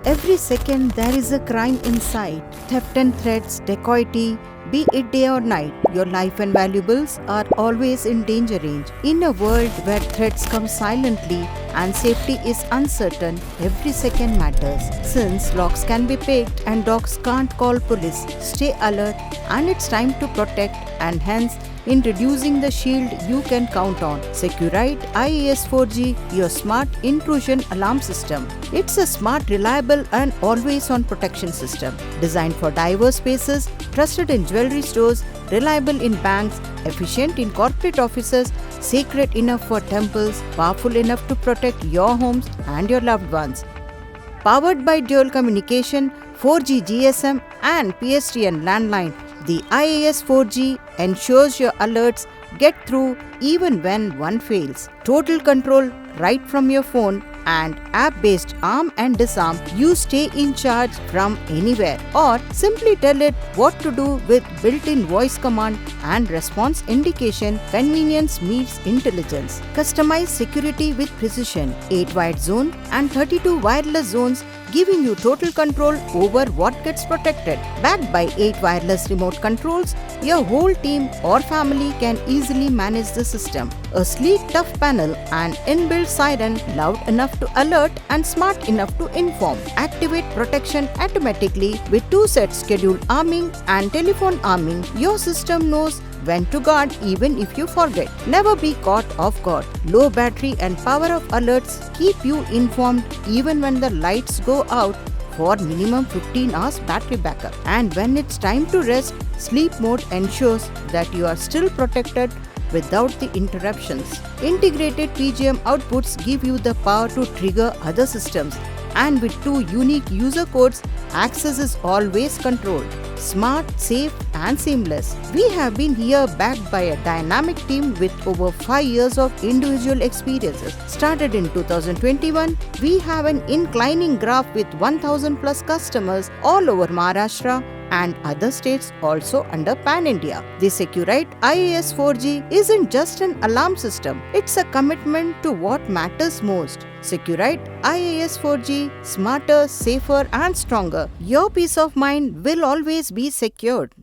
Every second there is a crime in sight. Theft and threats, dacoity, be it day or night, your life and valuables are always in danger range. In a world where threats come silently and safety is uncertain, every second matters. Since locks can be picked and dogs can't call police, stay alert and it's time to protect, and hence introducing the shield you can count on. Securite IAS 4G, your smart intrusion alarm system. It's a smart, reliable and always-on protection system designed for diverse spaces, trusted in jewelry stores, reliable in banks, efficient in corporate offices, sacred enough for temples, powerful enough to protect your homes and your loved ones. Powered by dual communication, 4G GSM and PSTN landline, the IAS 4G ensures your alerts get through even when one fails. Total control right from your phone and app-based arm and disarm. You stay in charge from anywhere, or simply tell it what to do with built-in voice command and response indication. Convenience meets intelligence. Customize security with precision. 8 wired zone and 32 wireless zones, giving you total control over what gets protected. Backed by 8 wireless remote controls, your whole team or family can easily manage the system. A sleek tough panel and inbuilt siren, loud enough to alert and smart enough to inform. Activate protection automatically with 2 sets scheduled arming and telephone arming. Your system knows when to guard even if you forget. Never be caught off guard. Low battery and power of alerts keep you informed even when the lights go out for minimum 15 hours battery backup. And when it's time to rest, sleep mode ensures that you are still protected without the interruptions. Integrated PGM outputs give you the power to trigger other systems, and with 2 unique user codes, access is always controlled. Smart, safe and seamless. We have been here backed by a dynamic team with over 5 years of individual experiences. Started in 2021, we have an inclining graph with 1000 plus customers all over Maharashtra and other states also under Pan India. The Securite IAS 4G isn't just an alarm system, it's a commitment to what matters most. Securite IAS 4G, smarter, safer and stronger. Your peace of mind will always be secured.